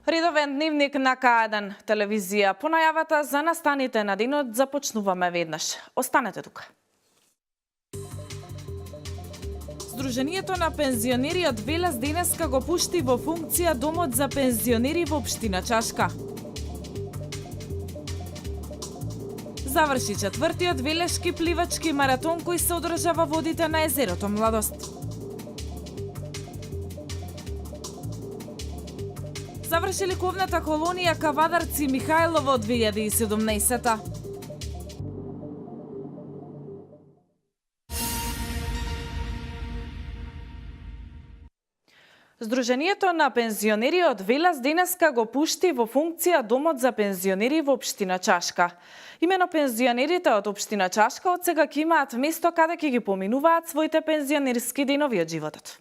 Редовен дневник на К1 телевизија. По најавата за настаните на денот започнуваме веднаш. Останете тука. Сдруженијето на пензионериот Велес денеска го пушти во функција домот за пензионери во општина Чашка. Заврши четвртиот велешки пливачки маратон кој се одржава водите на езерото Младост. Заврши ликовната колонија Кавадарци Михајлово од 2017-та. Сдруженијето на пензионериот Велес денеска го пушти во функција домот за пензионери во општина Чашка. Имено пензионерите од општина Чашка од сега ќе имаат место каде ќе ги поминуваат своите пензионерски денови од животот.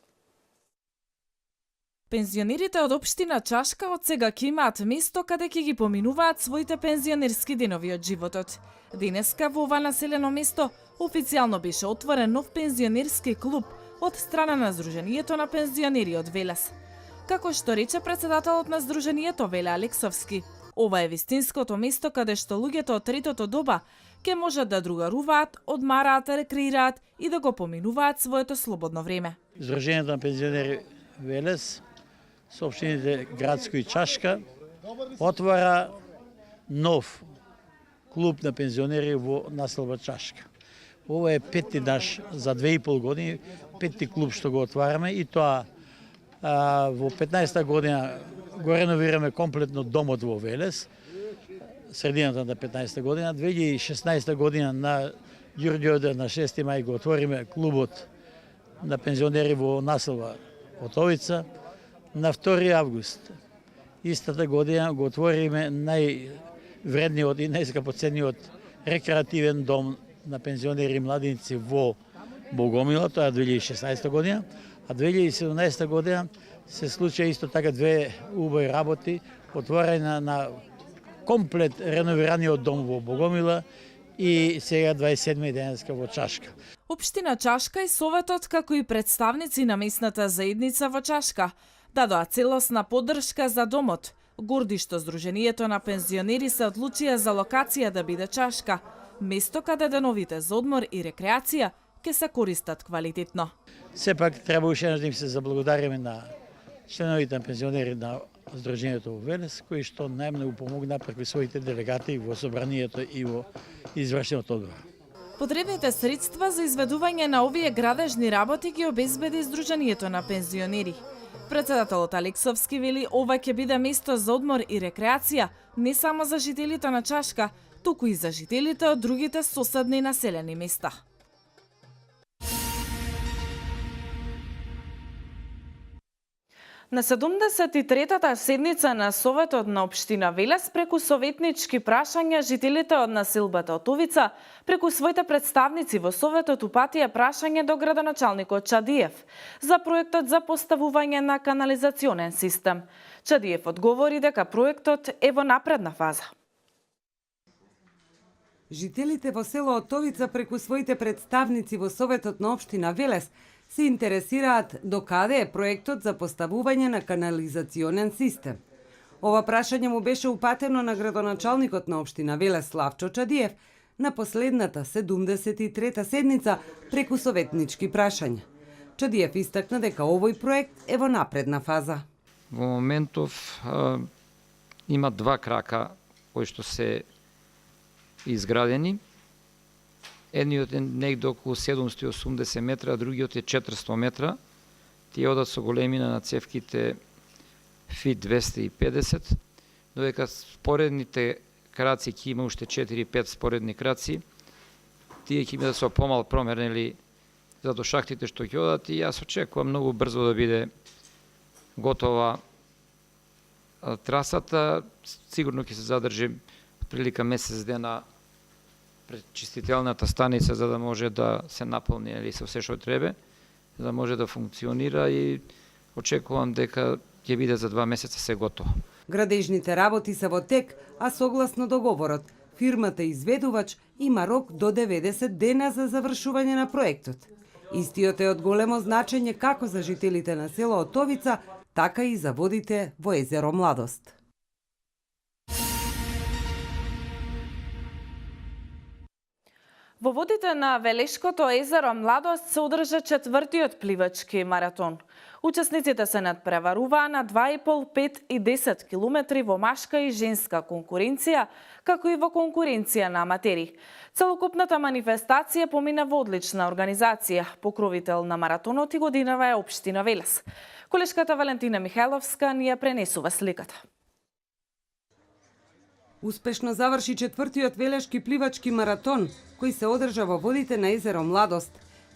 Пензионерите од општина Чашка од сега ќе имаат место каде ќе ги поминуваат своите пензионерски денови од животот. Денеска во ова населено место официјално беше отворен нов пензионерски клуб од страна на Сдруженијето на пензионери од Велес. Како што рече претседателот на Сдруженијето Веле Алексовски, ова е вистинското место каде што луѓето од третото доба ќе можат да другаруваат, одмараат, рекреираат и да го поминуваат своето слободно време. Сдруженијето на пензионери Велес со општините Градско и Чашка отвара нов клуб на пензионери во населба Чашка. Ова е петти наш за 2,5 години, петти клуб што го отвараме и тоа во 15-та година го реновираме комплетно домот во Велес, средината на 15-та година, 2016 година на Ѓурѓевден на 6 мај го отвориме клубот на пензионери во населба Отовица. На 2 август истата година го отвориме највредниот и најскапоцениот рекреативен дом на пензионери и младинци во Богомила, тоа е 2016 година, а 2017 година се случи исто така две убави работи, отворање на комплет реновираниот дом во Богомила и сега 27 денеска во Чашка. Општина Чашка и Советот, како и представници на местната заедница во Чашка, дадоа целосна поддршка за домот, горди што Сдруженијето на пензионери се одлучија за локација да биде Чашка, место каде деновите за одмор и рекреација ќе се користат квалитетно. Сепак треба уште еднаш да им се заблагодариме на членовите на пензионери на Сдруженијето во Велес, кои што најмногу помогнаа преку своите делегати во собранието и во извршниот одбор. Потребните средства за изведување на овие градежни работи ги обезбеди Сдруженијето на пензионери. Претседателот Алексовски вели ова ќе биде место за одмор и рекреација не само за жителите на Чашка, туку и за жителите од другите соседни населени места. На 73-та седница на Советот на општина Велес преку советнички прашања жителите од населбата Отовица преку своите представници во Советот упатија прашање до градоначалникот Чадиев за проектот за поставување на канализационен систем. Чадиев одговори дека проектот е во напредна фаза. Жителите во село Отовица преку своите представници во Советот на општина Велес се интересираат до каде е проектот за поставување на канализационен систем. Ова прашање му беше упатено на градоначалникот на општина Велес Славчо Чадиев на последната 73-та седница преку советнички прашања. Чадиев истакна дека овој проект е во напредна фаза. Во моментов има два крака кои што се изградени. Едниот е негде околу 780 метра, а другиот е 400 метра. Тие одат со големина на цевките фит 250, додека споредните краци ќе има уште 4-5 споредни краци. Тие ќе имаат со помал промер, нели, за до шахтите што ќе одат и јас очекувам многу брзо да биде готова трасата. Сигурно ќе се задржи прилика месец дена пречистителната станица за да може да се наполни или со се што треба, за да може да функционира и очекувам дека ќе биде за 2 месеца се готово. Градежните работи се во тек, а согласно договорот, фирмата изведувач има рок до 90 дена за завршување на проектот. Истиот е од големо значење како за жителите на село Отовица, така и за водите во езеро Младост. Во водите на Велешкото езеро Младост се одржа четвртиот пливачки маратон. Учесниците се надпреваруваа на 2,5, 5 и 10 километри во машка и женска конкуренција, како и во конкуренција на аматери. Целокупната манифестација помина во одлична организација. Покровител на маратонот и годинава е општина Велес. Колешката Валентина Михајловска ни ја пренесува сликата. Успешно заврши четвртиот Велешки пливачки маратон, кој се одржа во водите на езеро Младост.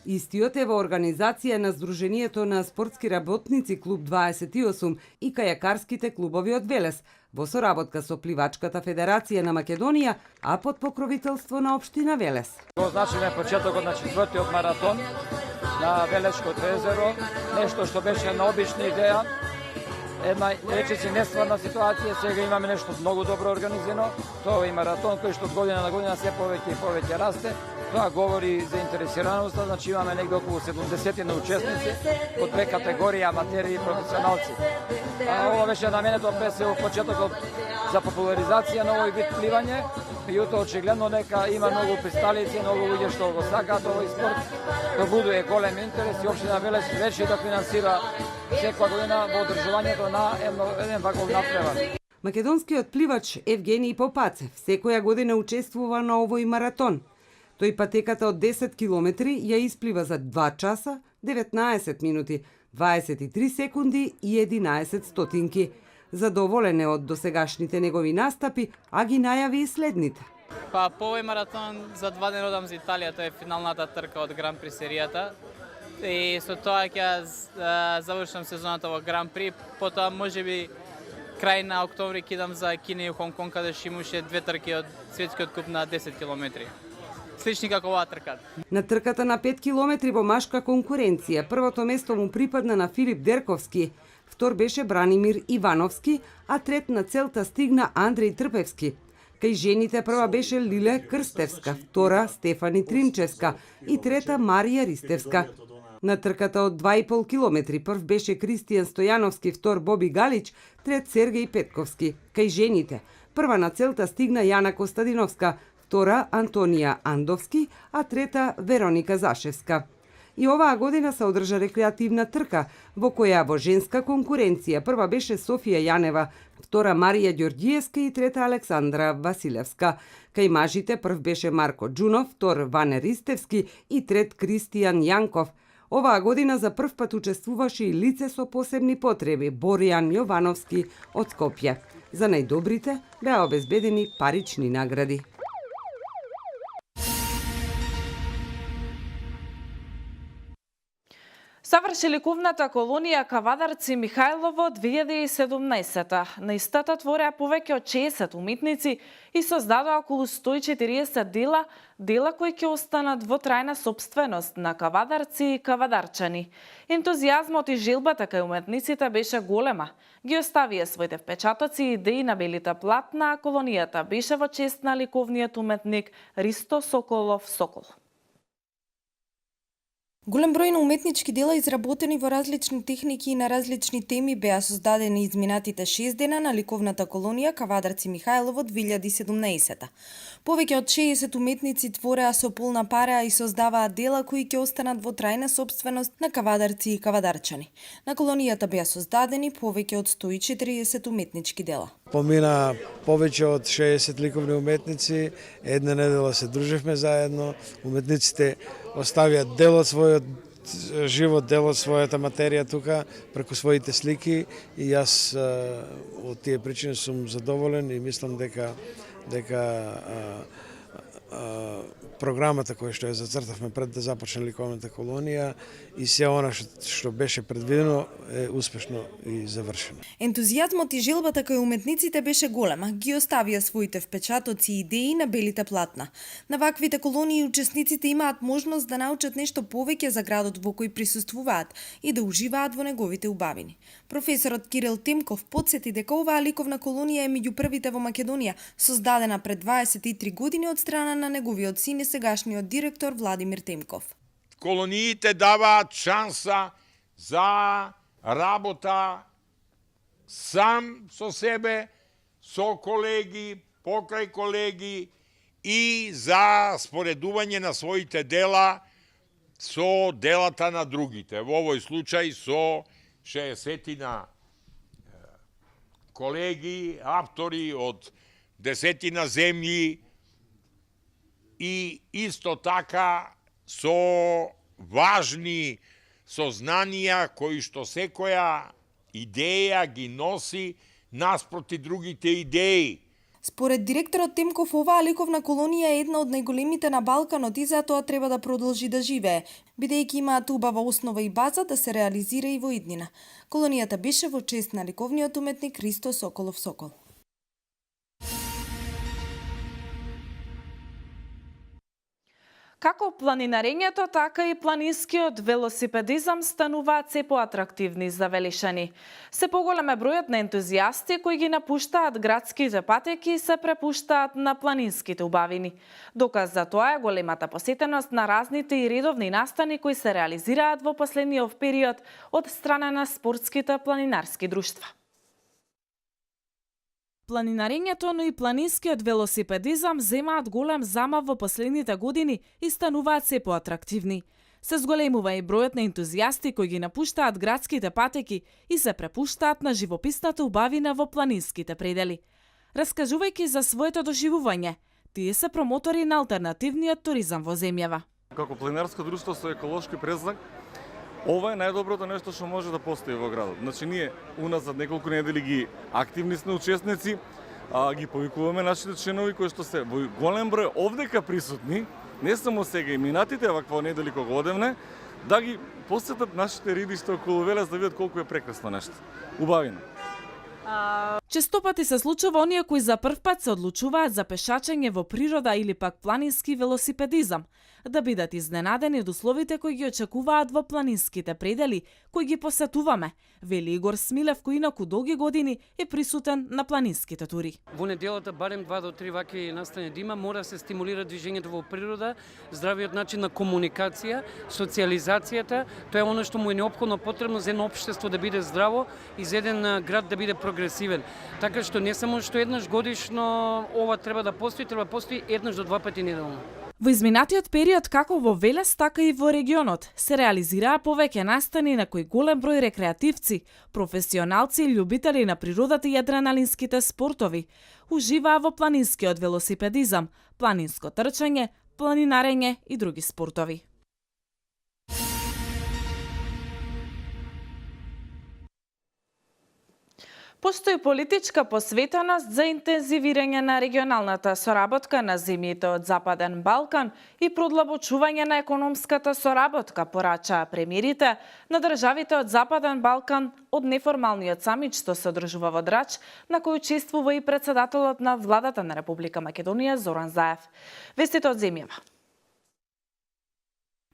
Истиот е во организација на Сдруженијето на спортски работници Клуб 28 и кајакарските клубови од Велес, во соработка со Пливачката федерација на Македонија, а под покровителство на општина Велес. Го значиме почетокот на четвртиот маратон на Велешкото езеро, нешто што беше на обична идеја, една речиси нестварна ситуација, сега имаме нешто многу добро организирано, тоа е маратон кој што од година на година се повеќе и повеќе расте. Тоа говори за интересираноста, значи имаме негде околу 70 на учесници од две категории, аматери и професионалци. Ова беше наменето беше во почетокот за популаризација на овој вид пливање, меѓутоа очигледно дека има многу присталици, многу луѓе што го сакаат овој спорт, да будува голем интерес и општина Велес вече да финансира секоја година во одржувањето на еден ваков натпревар. Македонскиот пливач Евгений Попацев секоја година учествува на овој маратон. Тој патеката од 10 километри ја исплива за 2 часа, 19 минути, 23 секунди и 11 стотинки. Задоволен е од досегашните негови настапи, а ги најави и следните. Па по овој маратон за 2 дена одам за Италија, тоа е финалната трка од Гран При серијата. И со тоа ќе завршам сезоната во Гран При, потоа можеби крај на октомври ќе идам за Кина и Хонг Конг, каде ќе имаше 2 трки од светскиот куп на 10 километри. Слични како оваа трка. На трката на 5 километри во машка конкуренција, првото место му припадна на Филип Дерковски, втор беше Бранимир Ивановски, а трет на целта стигна Андреј Трпевски. Кај жените прва беше Лиле Крстевска, втора Стефани Тримчевска и трета Марија Ристевска. На трката од 2,5 километри прв беше Кристијан Стојановски, втор Боби Галич, трет Сергеј Петковски. Кај жените прва на целта стигна Јана Костадиновска, втора Антонија Андовски, а трета Вероника Зашевска. И оваа година се одржа рекреативна трка, во која во женска конкуренција прва беше Софија Јанева, втора Марија Ѓорѓиевска и трета Александра Василевска. Кај мажите прв беше Марко Џунов, втор Ване Ристевски и трет Кристијан Јанков. Оваа година за прв пат учествуваше и лице со посебни потреби, Боријан Јовановски од Скопје. За најдобрите беа обезбедени парични награди. Заврши ликовната колонија Кавадарци Михајлово 2017. На истата твореа повеќе од 60 уметници и создадоа околу 140 дела кои ќе останат во трајна сопственост на кавадарци и кавадарчани. Ентузијазмот и желбата кај уметниците беше голема. Ги оставија своите впечатоци и идеи на белите платна, а колонијата беше во чест на ликовниот уметник Ристо Соколов Сокол. Голем број на уметнички дела изработени во различни техники и на различни теми беа создадени изминатите 6 дена на ликовната колонија Кавадарци Михајлово 2017. Повеќе од 60 уметници твореа со полна пара и создаваа дела кои ќе останат во трајна сопственост на кавадарци и кавадарчани. На колонијата беа создадени повеќе од 140 уметнички дела. Помина повеќе од 60 ликовни уметници, една недела се дружевме заедно, уметниците оставија дел од својот живот, дел од својата материја тука, преку своите слики и јас од тие причини сум задоволен и мислам дека програмата која што ја зацртавме пред да започне ликовната колонија и се она што беше предвидено е успешно и завршено. Ентузијазмот и желбата кај уметниците беше голема. Ги оставија своите впечатоци и идеи на белите платна. На ваквите колонии учесниците имаат можност да научат нешто повеќе за градот во кој присуствуваат и да уживаат во неговите убавини. Професорот Кирил Темков потсети дека оваа ликовна колонија е меѓу првите во Македонија, создадена пред 23 години од страна на неговиот син и сегашниот директор Владимир Темков. Колониите даваат шанса за работа сам со себе, со колеги, покрај колеги и за споредување на своите дела со делата на другите. Во овој случај со 60 колеги, автори од 10 земји и исто така со важни сознанија кои што секоја идеја ги носи наспроти другите идеи. Според директорот Темков, оваа ликовна колонија е една од најголемите на Балканот и затоа треба да продолжи да живее, бидејќи имаат убава основа и база да се реализира и во иднина. Колонијата беше во чест на ликовниот уметник Христо Соколов Сокол. Како планинарењето, така и планинскиот велосипедизам стануваат се поатрактивни за велишани. Се поголем е бројот на ентузијасти кои ги напуштаат градските патеки и се препуштаат на планинските убавини. Доказ за тоа е големата посетеност на разните и редовни настани кои се реализираат во последниот период од страна на спортските планинарски друштва. Планинарењето, но и планинскиот велосипедизам земаат голем замав во последните години и стануваат се поатрактивни. Се зголемува и бројот на ентузијасти кои ги напуштаат градските патеки и се препуштаат на живописната убавина во планинските предели. Раскажувајќи за своето доживување, тие се промотори на алтернативниот туризам во земјава. Како планинарско друштво со еколошки предзнак, ова е најдоброто нешто што може да постои во градот. Значи, ние уназад неколку недели ги активни сме учесници, ги повикуваме нашите членови кои што се во голем број овдека присутни, не само сега и минатите вакво недели кога одевне, да ги посетат нашите ридишта околу Велес да видат колку е прекрасно нешто. Убавина. Честопати се случува оние кои за прв пат се одлучуваат за пешачење во природа или пак планински велосипедизам, да бидат изненадени од условите кои ги очекуваат во планинските предели кои ги посетуваме, вели Игор Смилев, кој инаку долги години е присутен на планинските тури. Во неделата барем 2 до 3 вакви настани да има, мора да се стимулира движењето во природа, здравиот начин на комуникација, социализацијата, тоа е оно што му е неопходно потребно за едно општество да биде здраво и за еден град да биде прогресивен. Така што не само што еднаш годишно ова треба да постои, треба постои еднаш до 2 пати неделно. Во изминатиот период, како во Велес, така и во регионот, се реализираа повеќе настани на кои голем број рекреативци, професионалци и љубители на природата и адреналинските спортови уживаа во планинскиот велосипедизам, планинско трчање, планинарење и други спортови. Постои политичка посветеност за интензивирање на регионалната соработка на земјите од Западен Балкан и продлабочување на економската соработка, порачаа премиерите на државите од Западен Балкан од неформалниот самит што се одржува во Драч, на кој учествува и председателот на владата на Република Македонија Зоран Заев. Вестите од земјава.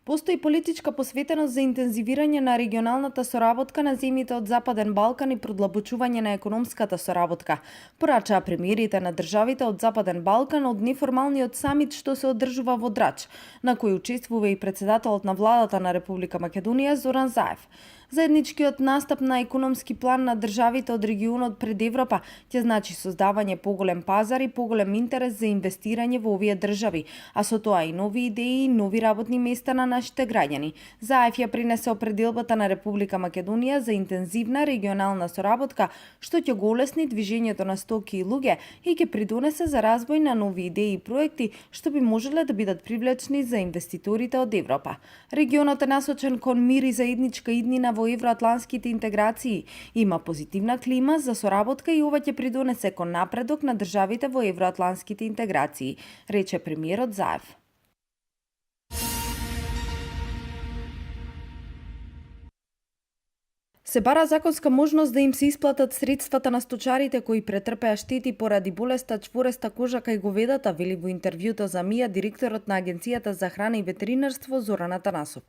Постои политичка посветеност за интензивирање на регионалната соработка на земјите од Западен Балкан и продлабочување на економската соработка, порачаа премиерите на државите од Западен Балкан од неформалниот самит што се одржува во Драч, на кој учествува и председателот на владата на Република Македонија Зоран Заев. Заедничкиот настап на економски план на државите од регионот пред Европа ќе значи создавање поголем пазар и поголем интерес за инвестирање во овие држави, а со тоа и нови идеи и нови работни места на нашите граѓани. Заев ја принесе определбата на Република Македонија за интензивна регионална соработка, што ќе го олесни движењето на стоки и луѓе и ќе придонесе за развој на нови идеи и проекти што би можеле да бидат привлечни за инвеститорите од Европа. Регионот е насочен кон мир и заедничка иднина во евроатланските интеграции. Има позитивна клима за соработка и ова ќе придонесе кон напредок на државите во евроатланските интеграции, рече премиерот Заев. Се бара законска можност да им се исплатат средствата на сточарите кои претрпеа штети поради болеста чвореста кожа кај говедата, вели во интервјуто за МИА директорот на Агенцијата за храна и ветеринарство Зоран Атанасов.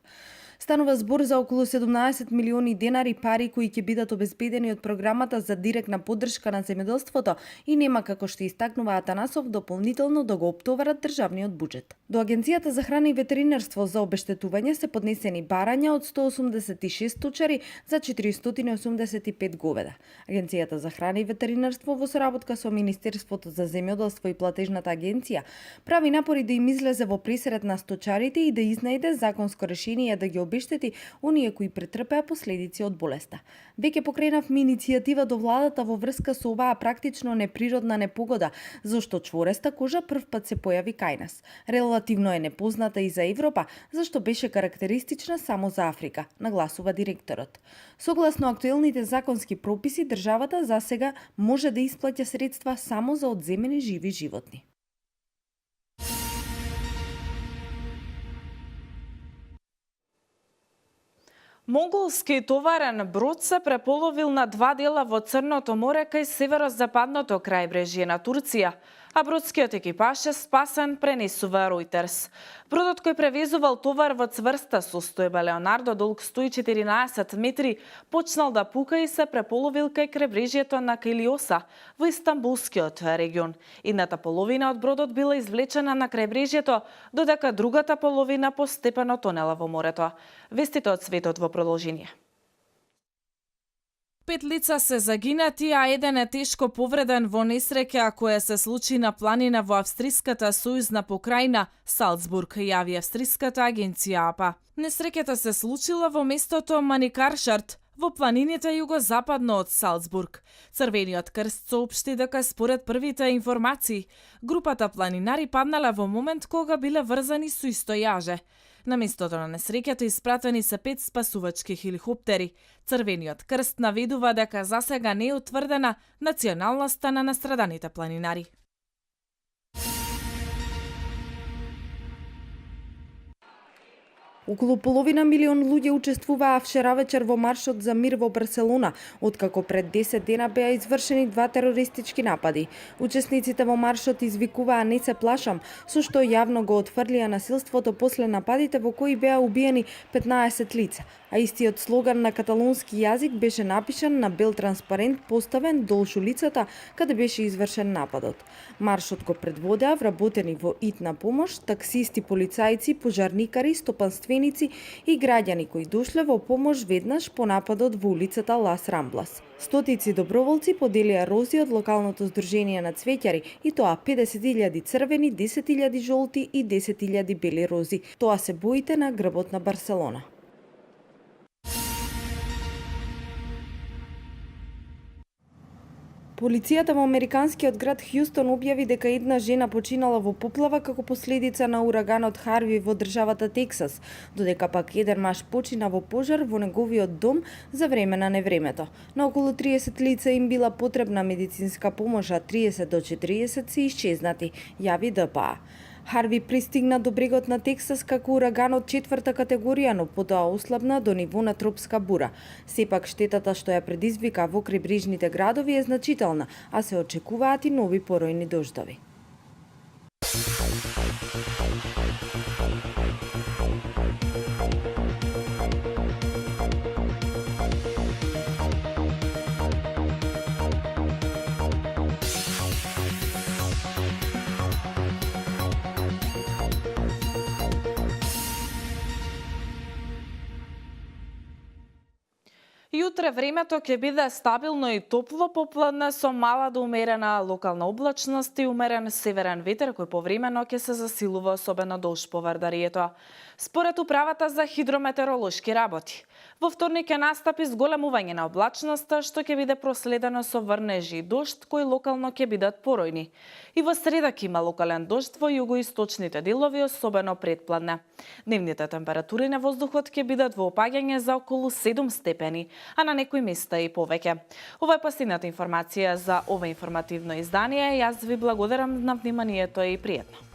Станува збор за околу 17 милиони денари пари кои ќе бидат обезбедени од програмата за директна поддршка на земјоделството и нема, како што истакнува Атанасов, дополнително да го оптоварат државниот буџет. До Агенцијата за храна и ветеринарство за обештетување се поднесени барања од 186 сточари за 485 говеда. Агенцијата за храна и ветеринарство во соработка со Министерството за земјоделство и платежната агенција прави напори да им излезе во пресред на сточарите и да изнајде законско решение да ги обештети оние кои претрпеа последици од болеста. Веќе покренавме иницијатива до владата во врска со оваа практично неприродна непогода, зашто чвореста кожа првпат се појави кај нас. Релативно е непозната и за Европа, зашто беше карактеристична само за Африка, нагласува директорот. Согласно актуелните законски прописи, државата засега може да исплаќа средства само за одземени живи животни. Монголски товарен брод се преполовил на два дела во Црното море кај северозападното крајбрежје на Турција, а бродскиот екипаж е спасен, пренесува Reuters. Бродот кој превезувал товар во цврста состојба Леонардо, долг 114 метри, почнал да пука и се преполовил кај крајбрежјето на Килиоса во Истанбулскиот регион. Едната половина од бродот била извлечена на крајбрежјето, додека другата половина постепено тонела во морето. Вестите од светот во продолжение. 5 лица се загинати, а еден е тешко повреден во несреќа која се случи на планина во австриската сојузна покрајна Салцбург, јави австриската агенција АПА. Несреќата се случила во местото Маникаршарт, во планините југозападно од Салцбург. Црвениот крст соопшти дека според првите информации, групата планинари паднале во момент кога биле врзани со исто јаже. На местото на несреќата испратени се 5 спасувачки хеликоптери. Црвениот крст наведува дека засега не е утврдена националноста на настраданите планинари. Околу половина милион луѓе учествуваа вчера вечер во маршот за мир во Барселона, откако пред 10 дена беа извршени 2 терористички напади. Учесниците во маршот извикуваа "Не се плашам", со што јавно го отфрлија насилството после нападите во кои беа убиени 15 лица, а истиот слоган на каталонски јазик беше напишан на бел транспарент поставен долж улицата каде беше извршен нападот. Маршот го предводеа вработени во итна помош, таксисти, полицајци, пожарникари, стопанственици и граѓани кои дошле во помош веднаш по нападот во улицата Лас Рамблас. Стотици доброволци поделија рози од локалното здружение на цвеќари, и тоа 50.000 црвени, 10.000 жолти и 10.000 бели рози. Тоа се боите на грбот на Барселона. Полицијата во американскиот град Хјустон објави дека една жена починала во поплава како последица на ураганот Харви во државата Тексас, додека пак еден маж почина во пожар во неговиот дом за време на невремето. На околу 30 лица им била потребна медицинска помош, а 30 до 40 се исчезнати, јави ДПА. Харви пристигна до брегот на Тексас како ураган од 4-та категорија, но потоа ослабна до ниво на тропска бура. Сепак штетата што ја предизвика во крайбрежните градови е значителна, а се очекуваат и нови поројни дождови. Јутре времето ќе биде стабилно и топло попладне со мала до умерена локална облачност и умерен северен ветер кој повремено ќе се засилува, особено до Вардарието. Според управата за хидрометеоролошки работи, во вторник ќе настапи зголемување на облачноста, што ќе биде проследено со врнежи и дожд кои локално ќе бидат поројни. И во среда ќе има локален дожд во југоисточните делови, особено предпладне. Дневните температури на воздухот ќе бидат во опаѓање за околу 7 степени, а на некои места и повеќе. Ова е последната информација за ова информативно издание. Јас ви благодарам на вниманието и пријатно.